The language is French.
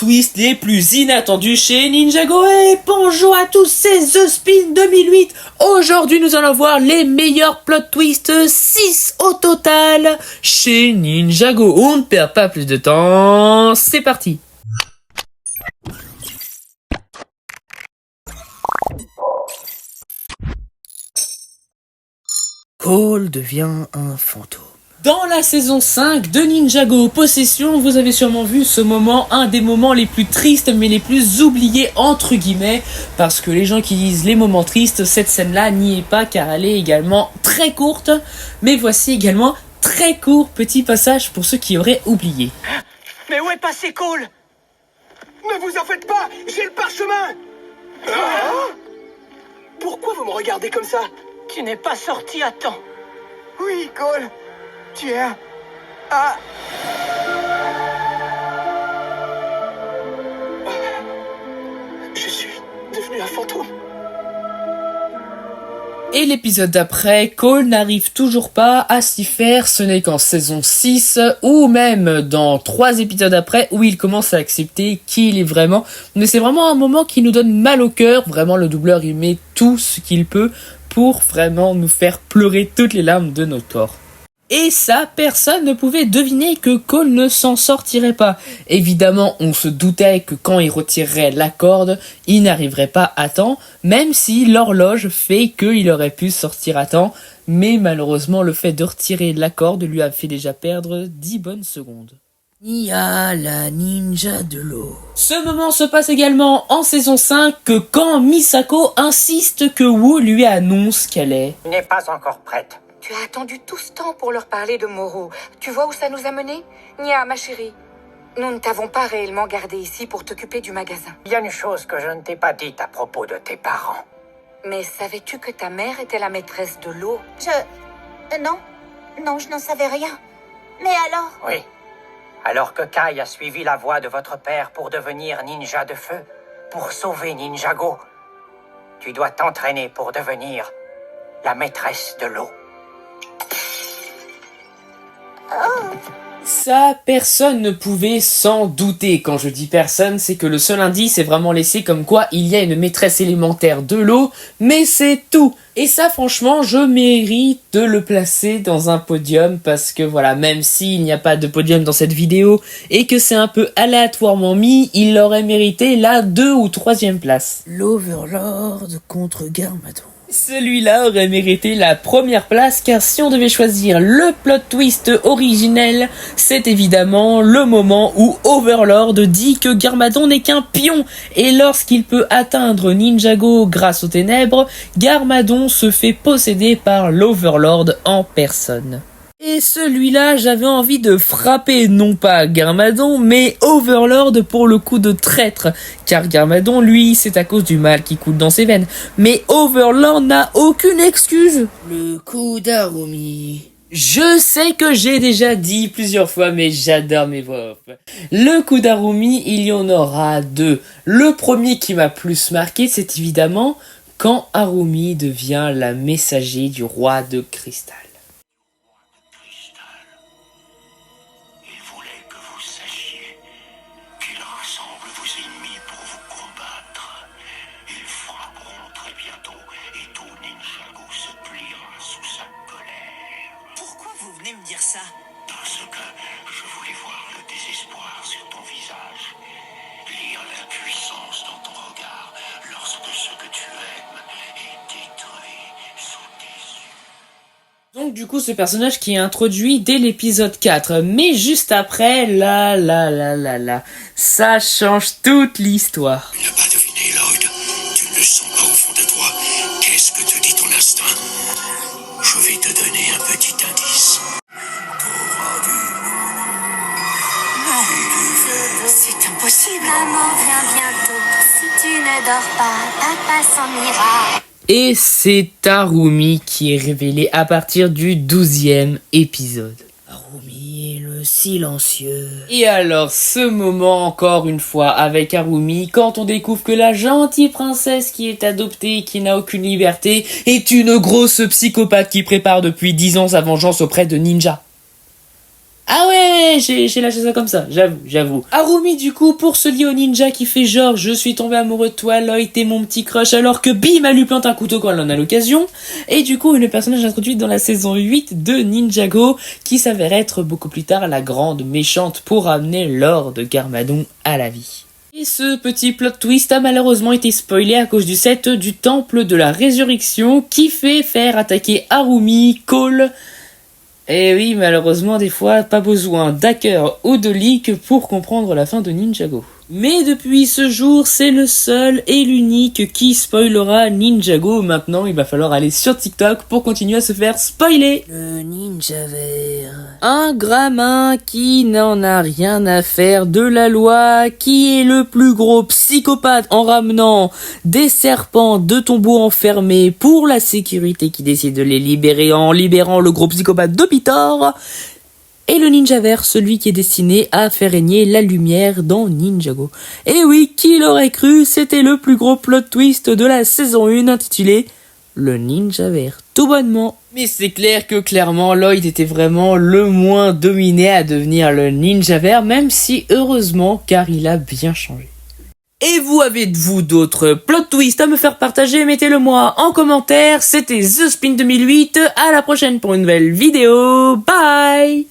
twists les plus inattendus chez Ninjago. Et bonjour à tous, c'est The Spin 2008. Aujourd'hui, nous allons voir les meilleurs plot twists, 6 au total, chez Ninjago. On ne perd pas plus de temps, c'est parti. Cole devient un fantôme. Dans la saison 5 de Ninjago Possession, vous avez sûrement vu ce moment, un des moments les plus tristes mais les plus oubliés entre guillemets, parce que les gens qui disent les moments tristes, cette scène-là n'y est pas car elle est également très courte, mais voici également très court petit passage pour ceux qui auraient oublié. Mais où est passé Cole? Ne vous en faites pas, j'ai le parchemin. Pourquoi vous me regardez comme ça? Tu n'es pas sorti à temps. Oui, Cole, tu es un... Ah. Je suis devenu un fantôme. Et l'épisode d'après, Cole n'arrive toujours pas à s'y faire, ce n'est qu'en saison 6, ou même dans 3 épisodes après, où il commence à accepter qui il est vraiment. Mais c'est vraiment un moment qui nous donne mal au cœur, vraiment le doubleur il met tout ce qu'il peut pour vraiment nous faire pleurer toutes les larmes de notre corps. Et ça, personne ne pouvait deviner que Cole ne s'en sortirait pas. Évidemment, on se doutait que quand il retirerait la corde, il n'arriverait pas à temps, même si l'horloge fait qu'il aurait pu sortir à temps, mais malheureusement, le fait de retirer la corde lui a fait déjà perdre 10 bonnes secondes. Nya, la ninja de l'eau. Ce moment se passe également en saison 5 que quand Misako insiste que Wu lui annonce qu'elle est... Tu n'es pas encore prête. Tu as attendu tout ce temps pour leur parler de Moro. Tu vois où ça nous a menés? Nya, ma chérie, nous ne t'avons pas réellement gardé ici pour t'occuper du magasin. Il y a une chose que je ne t'ai pas dite à propos de tes parents. Mais savais-tu que ta mère était la maîtresse de l'eau? Non, je n'en savais rien. Mais alors? Oui. Alors que Kai a suivi la voie de votre père pour devenir ninja de feu, pour sauver Ninjago, tu dois t'entraîner pour devenir la maîtresse de l'eau. Ça, personne ne pouvait s'en douter. Quand je dis personne, c'est que le seul indice est vraiment laissé comme quoi il y a une maîtresse élémentaire de l'eau, mais c'est tout. Et ça, franchement, je mérite de le placer dans un podium parce que voilà, même s'il n'y a pas de podium dans cette vidéo et que c'est un peu aléatoirement mis, il aurait mérité la 2 ou 3e place. L'Overlord contre Garmadon. Celui-là aurait mérité la première place car si on devait choisir le plot twist originel, c'est évidemment le moment où Overlord dit que Garmadon n'est qu'un pion et lorsqu'il peut atteindre Ninjago grâce aux ténèbres, Garmadon se fait posséder par l'Overlord en personne. Et celui-là, j'avais envie de frapper non pas Garmadon, mais Overlord pour le coup de traître. Car Garmadon, lui, c'est à cause du mal qui coule dans ses veines. Mais Overlord n'a aucune excuse. Le coup d'Harumi. Je sais que j'ai déjà dit plusieurs fois, mais j'adore mes voix off. Le coup d'Harumi, il y en aura 2. Le premier qui m'a plus marqué, c'est évidemment quand Harumi devient la messager du roi de cristal. Me dire ça? Parce que je voulais voir le désespoir sur ton visage, lire l'impuissance dans ton regard lorsque ce que tu aimes est détruit sous tes yeux. Donc du coup ce personnage qui est introduit dès l'épisode 4, mais juste après, ça change toute l'histoire. Tu n'as pas deviné, Lloyd. Tu ne le sens pas au fond de toi. Qu'est-ce que te dit ton instinct? Je vais te donner un petit indice. C'est impossible. Maman vient bientôt. Si tu ne dors pas, papa s'en ira. Et c'est Harumi qui est révélé à partir du 12e épisode. Harumi est le silencieux. Et alors, ce moment encore une fois avec Harumi, quand on découvre que la gentille princesse qui est adoptée, qui n'a aucune liberté, est une grosse psychopathe qui prépare depuis 10 ans sa vengeance auprès de ninjas. Ah ouais, j'ai lâché ça comme ça, j'avoue. Harumi du coup, pour se lier au ninja qui fait genre je suis tombé amoureux de toi, Lloyd, t'es mon petit crush, alors que bim, elle lui plante un couteau quand elle en a l'occasion. Et du coup, une personnage introduite dans la saison 8 de Ninjago, qui s'avère être beaucoup plus tard la grande méchante pour amener Lord Garmadon à la vie. Et ce petit plot twist a malheureusement été spoilé à cause du set du temple de la résurrection qui fait faire attaquer Harumi, Cole. Et oui, malheureusement, des fois, pas besoin d'hacker ou de leak pour comprendre la fin de Ninjago. Mais depuis ce jour, c'est le seul et l'unique qui spoilera Ninjago. Maintenant, il va falloir aller sur TikTok pour continuer à se faire spoiler. Le ninja vert. Un gramin qui n'en a rien à faire de la loi, qui est le plus gros psychopathe en ramenant des serpents de tombeaux enfermés pour la sécurité qui décide de les libérer en libérant le gros psychopathe de Pitor. Et le ninja vert, celui qui est destiné à faire régner la lumière dans Ninjago. Et oui, qui l'aurait cru, c'était le plus gros plot twist de la saison 1 intitulé Le ninja vert, tout bonnement. Mais c'est clair que clairement Lloyd était vraiment le moins dominé à devenir le ninja vert, même si heureusement, car il a bien changé. Et vous avez-vous d'autres plot twists à me faire partager? Mettez-le moi en commentaire. C'était The Spin 2008. À la prochaine pour une nouvelle vidéo. Bye!